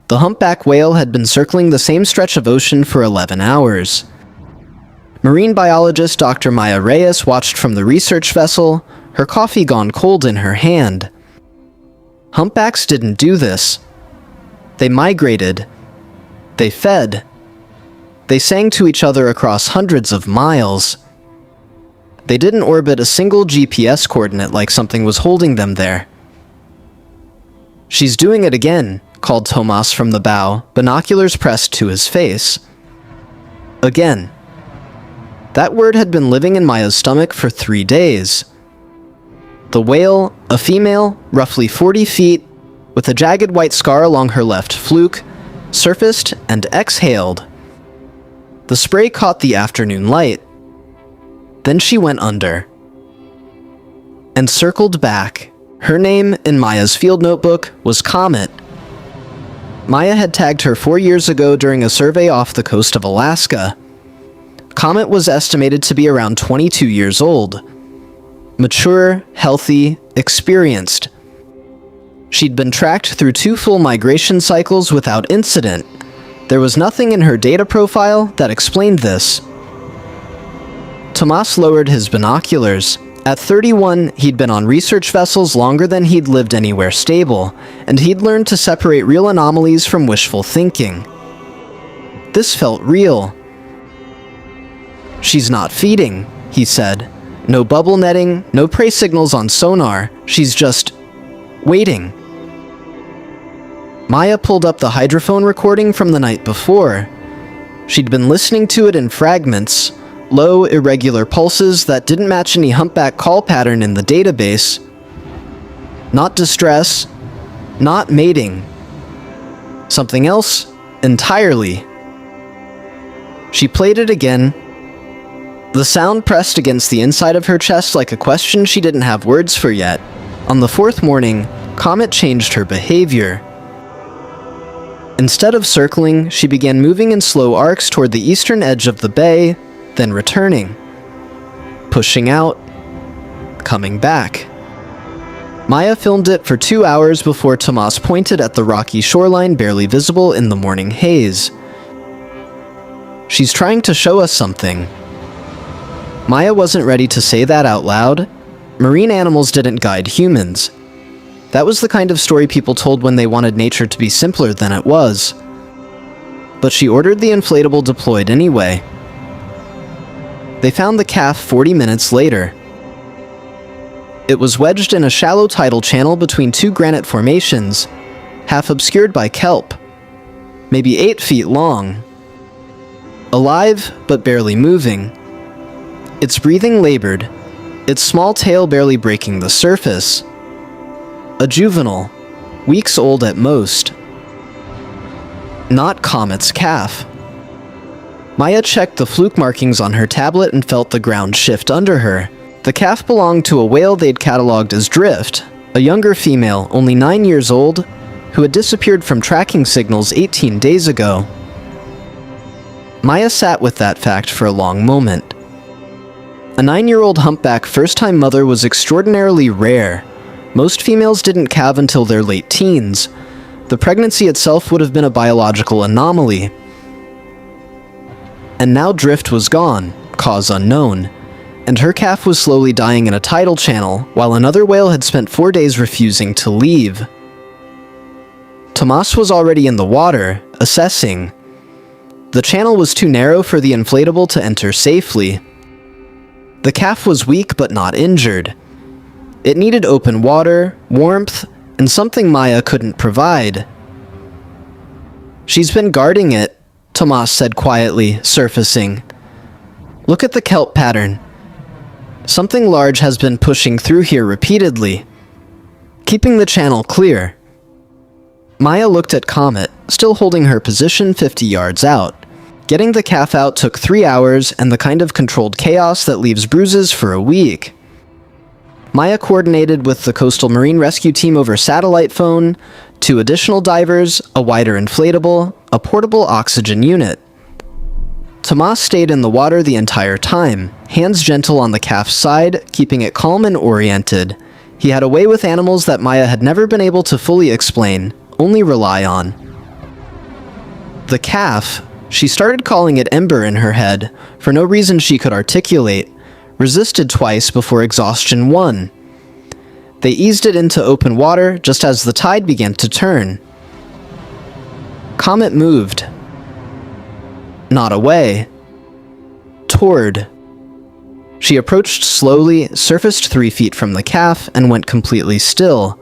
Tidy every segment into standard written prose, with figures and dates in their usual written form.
The humpback whale had been circling the same stretch of ocean for 11 hours. Marine biologist Dr. Maya Reyes watched from the research vessel, her coffee gone cold in her hand. Humpbacks didn't do this. They migrated. They fed. They sang to each other across hundreds of miles. They didn't orbit a single GPS coordinate like something was holding them there. "She's doing it again," called Tomas from the bow, binoculars pressed to his face. Again. That word had been living in Maya's stomach for 3 days. The whale, a female, roughly 40 feet, with a jagged white scar along her left fluke, surfaced and exhaled. The spray caught the afternoon light. Then she went under. And circled back. Her name, in Maya's field notebook, was Comet. Maya had tagged her 4 years ago during a survey off the coast of Alaska. Comet was estimated to be around 22 years old. Mature, healthy, experienced. She'd been tracked through 2 full migration cycles without incident. There was nothing in her data profile that explained this. Tomas lowered his binoculars. At 31, he'd been on research vessels longer than he'd lived anywhere stable, and he'd learned to separate real anomalies from wishful thinking. This felt real. "She's not feeding," he said. "No bubble netting, no prey signals on sonar. She's just waiting." Maya pulled up the hydrophone recording from the night before. She'd been listening to it in fragments, low, irregular pulses that didn't match any humpback call pattern in the database. Not distress, not mating. Something else entirely. She played it again. The sound pressed against the inside of her chest like a question she didn't have words for yet. On the 4th morning, Comet changed her behavior. Instead of circling, she began moving in slow arcs toward the eastern edge of the bay, then returning. Pushing out, coming back. Maya filmed it for 2 hours before Tomas pointed at the rocky shoreline barely visible in the morning haze. "She's trying to show us something." Maya wasn't ready to say that out loud. Marine animals didn't guide humans. That was the kind of story people told when they wanted nature to be simpler than it was. But she ordered the inflatable deployed anyway. They found the calf 40 minutes later. It was wedged in a shallow tidal channel between 2 granite formations, half obscured by kelp, maybe 8 feet long. Alive, but barely moving. Its breathing labored, its small tail barely breaking the surface. A juvenile, weeks old at most. Not Comet's calf. Maya checked the fluke markings on her tablet and felt the ground shift under her. The calf belonged to a whale they'd cataloged as Drift, a younger female, only 9 years old, who had disappeared from tracking signals 18 days ago. Maya sat with that fact for a long moment. A 9-year-old humpback first-time mother was extraordinarily rare. Most females didn't calve until their late teens. The pregnancy itself would have been a biological anomaly. And now Drift was gone, cause unknown, and her calf was slowly dying in a tidal channel, while another whale had spent 4 days refusing to leave. Tomas was already in the water, assessing. The channel was too narrow for the inflatable to enter safely. The calf was weak but not injured. It needed open water, warmth, and something Maya couldn't provide. "She's been guarding it," Tomas said quietly, surfacing. "Look at the kelp pattern. Something large has been pushing through here repeatedly, keeping the channel clear." Maya looked at Comet, still holding her position 50 yards out. Getting the calf out took 3 hours and the kind of controlled chaos that leaves bruises for a week. Maya coordinated with the Coastal Marine Rescue Team over satellite phone, 2 additional divers, a wider inflatable, a portable oxygen unit. Tomas stayed in the water the entire time, hands gentle on the calf's side, keeping it calm and oriented. He had a way with animals that Maya had never been able to fully explain, only rely on. The calf, she started calling it Ember in her head, for no reason she could articulate, resisted twice before exhaustion won. They eased it into open water just as the tide began to turn. Comet moved. Not away. Toward. She approached slowly, surfaced 3 feet from the calf, and went completely still.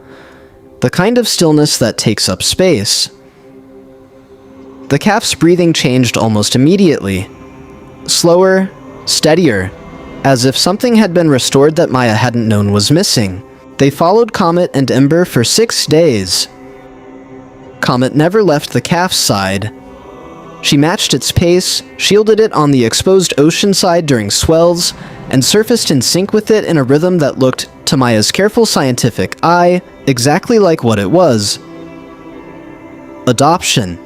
The kind of stillness that takes up space. The calf's breathing changed almost immediately. Slower, steadier, as if something had been restored that Maya hadn't known was missing. They followed Comet and Ember for 6 days. Comet never left the calf's side. She matched its pace, shielded it on the exposed ocean side during swells, and surfaced in sync with it in a rhythm that looked, to Maya's careful scientific eye, exactly like what it was. Adoption.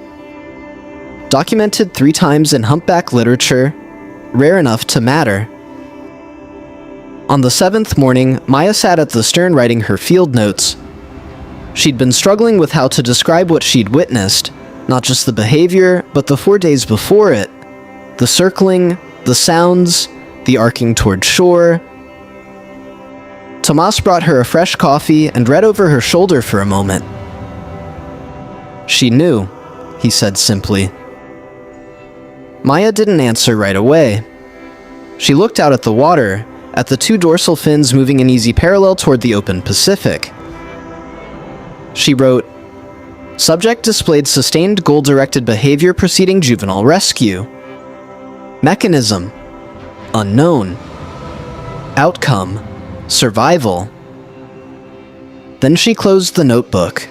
Documented 3 times in humpback literature, rare enough to matter. On the 7th morning, Maya sat at the stern writing her field notes. She'd been struggling with how to describe what she'd witnessed, not just the behavior, but the 4 days before it. The circling, the sounds, the arcing toward shore. Tomas brought her a fresh coffee and read over her shoulder for a moment. She knew, he said simply. Maya didn't answer right away. She looked out at the water, at the 2 dorsal fins moving in easy parallel toward the open Pacific. She wrote, "Subject displayed sustained goal-directed behavior preceding juvenile rescue. Mechanism, unknown. Outcome, survival." Then she closed the notebook.